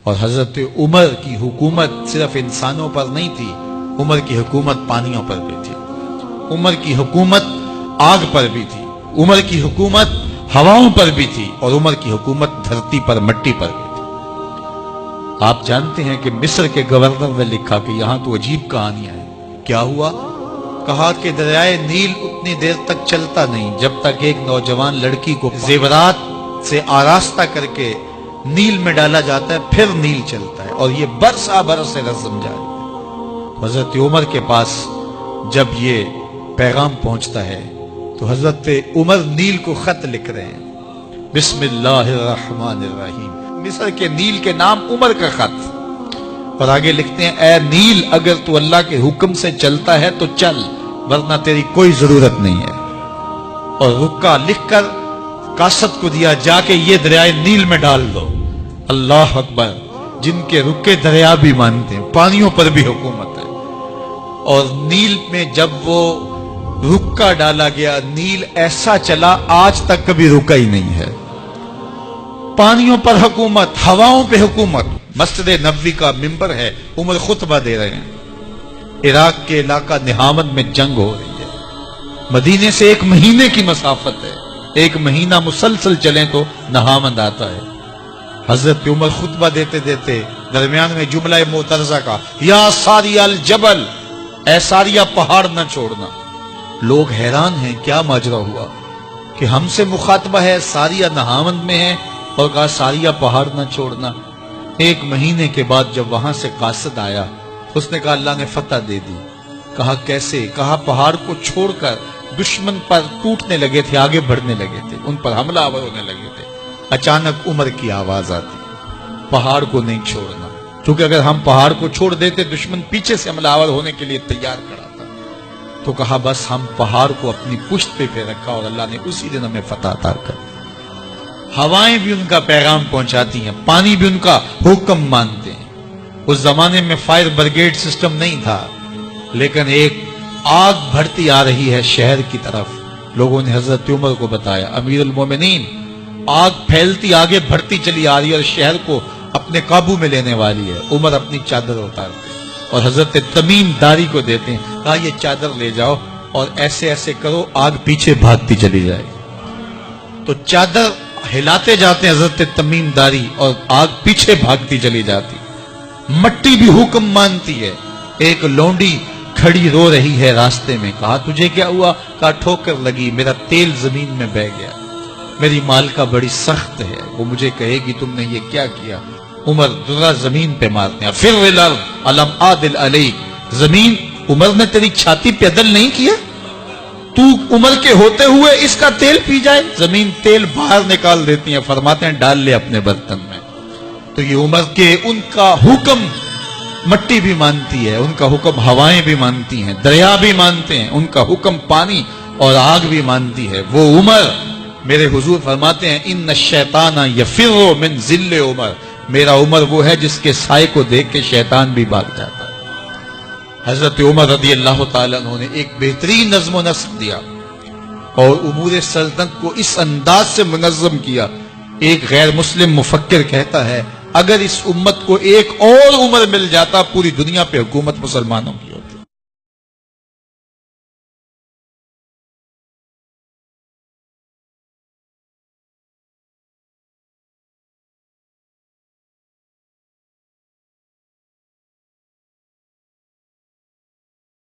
اور حضرت عمر کی حکومت صرف انسانوں پر نہیں تھی، عمر کی حکومت پانیوں پر بھی تھی، عمر کی حکومت آگ پر بھی تھی، عمر کی حکومت ہواؤں پر بھی تھی، اور عمر کی حکومت دھرتی پر مٹی پر بھی تھی۔ آپ جانتے ہیں کہ مصر کے گورنر نے لکھا کہ یہاں تو عجیب کہانیاں ہیں۔ کیا ہوا؟ کہا کہ دریائے نیل اتنی دیر تک چلتا نہیں جب تک ایک نوجوان لڑکی کو زیورات سے آراستہ کر کے نیل میں ڈالا جاتا ہے، پھر نیل چلتا ہے، اور یہ برسا برس رسم جاری ہے۔ حضرت عمر کے پاس جب یہ پیغام پہنچتا ہے تو حضرت عمر نیل کو خط لکھ رہے ہیں، بسم اللہ الرحمن الرحیم، مصر کے نیل کے نام عمر کا خط، اور آگے لکھتے ہیں، اے نیل اگر تو اللہ کے حکم سے چلتا ہے تو چل، ورنہ تیری کوئی ضرورت نہیں ہے۔ اور رکا لکھ کر قاصد کو دیا، جا کے یہ دریائے نیل میں ڈال دو۔ اللہ اکبر، جن کے رکے دریا بھی مانتے ہیں، پانیوں پر بھی حکومت ہے۔ اور نیل میں جب وہ رکا ڈالا گیا، نیل ایسا چلا آج تک کبھی رکا ہی نہیں ہے۔ پانیوں پر حکومت، ہواؤں پہ حکومت۔ مسجد نبوی کا ممبر ہے، عمر خطبہ دے رہے ہیں، عراق کے علاقہ نہامند میں جنگ ہو رہی ہے، مدینے سے 1 مہینے کی مسافت ہے، 1 مہینہ مسلسل چلیں تو نہامند آتا ہے۔ حضرت عمر خطبہ دیتے دیتے درمیان میں جملہ معترضہ کا، یا ساریہ الجبل، اے ساریہ پہاڑ نہ چھوڑنا۔ لوگ حیران ہیں، کیا ماجرا ہوا کہ ہم سے مخاطبہ ہے، ساریہ نہامند میں ہے، اور کہا ساریہ پہاڑ نہ چھوڑنا۔ 1 مہینے کے بعد جب وہاں سے قاصد آیا، اس نے کہا اللہ نے فتح دے دی۔ کہا کیسے؟ کہا پہاڑ کو چھوڑ کر دشمن پر ٹوٹنے لگے تھے، آگے بڑھنے لگے تھے، ان پر حملہ آور ہونے لگے تھے۔ اچانک عمر کی آواز آتی، پہاڑ کو نہیں چھوڑنا، کیونکہ اگر ہم پہاڑ کو چھوڑ دیتے دشمن پیچھے سے حملہ آور ہونے کے لیے تیار کھڑا تھا۔ تو کہا بس ہم پہاڑ کو اپنی پشت پہ رکھا، اور اللہ نے اسی دن ہمیں فتح عطا کر دی۔ ہوائیں بھی ان کا پیغام پہنچاتی ہیں، پانی بھی ان کا حکم مانتے ہیں۔ اس زمانے میں فائر بریگیڈ سسٹم نہیں تھا، لیکن ایک آگ بڑھتی آ رہی ہے شہر کی طرف۔ لوگوں نے حضرت عمر کو بتایا، امیر المومنین، آگ پھیلتی آگے بڑھتی چلی آ رہی ہے اور شہر کو اپنے قابو میں لینے والی ہے۔ عمر اپنی چادر اتارتے اور حضرت تمیم داری کو دیتے ہیں، کہا یہ چادر لے جاؤ اور ایسے ایسے کرو، آگ پیچھے بھاگتی چلی جائے۔ تو چادر ہلاتے جاتے ہیں حضرت تمیم داری، اور آگ پیچھے بھاگتی چلی جاتی۔ مٹی بھی حکم مانتی ہے۔ ایک لونڈی کھڑی رو رہی ہے راستے میں، کہا تجھے کیا ہوا؟ کہا ٹھوکر لگی، میرا تیل زمین میں بہہ گیا، میری مالکہ بڑی سخت ہے، وہ مجھے کہے گی تم نے یہ کیا کیا۔ عمر درہ زمین پہ مارتے ہیں، فر الارض الم عادل علیک، زمین عمر نے تیری چھاتی پہ عدل نہیں کیا؟ تو عمر کے ہوتے ہوئے اس کا تیل پی جائے؟ زمین تیل باہر نکال دیتی ہیں، فرماتے ہیں ڈال لے اپنے برتن میں۔ تو یہ عمر کے ان کا حکم مٹی بھی مانتی ہے، ان کا حکم ہوائیں بھی مانتی ہیں، دریا بھی مانتے ہیں، ان کا حکم پانی اور آگ بھی مانتی ہے۔ وہ عمر، میرے حضور فرماتے ہیں ان الشیطان یفر من ذل عمر، میرا عمر وہ ہے جس کے سائے کو دیکھ کے شیطان بھی بھاگ جاتا ہے۔ حضرت عمر رضی اللہ تعالیٰ عنہ نے ایک بہترین نظم و نسق دیا اور امور سلطنت کو اس انداز سے منظم کیا۔ ایک غیر مسلم مفکر کہتا ہے، اگر اس امت کو ایک اور عمر مل جاتا پوری دنیا پہ حکومت مسلمانوں کی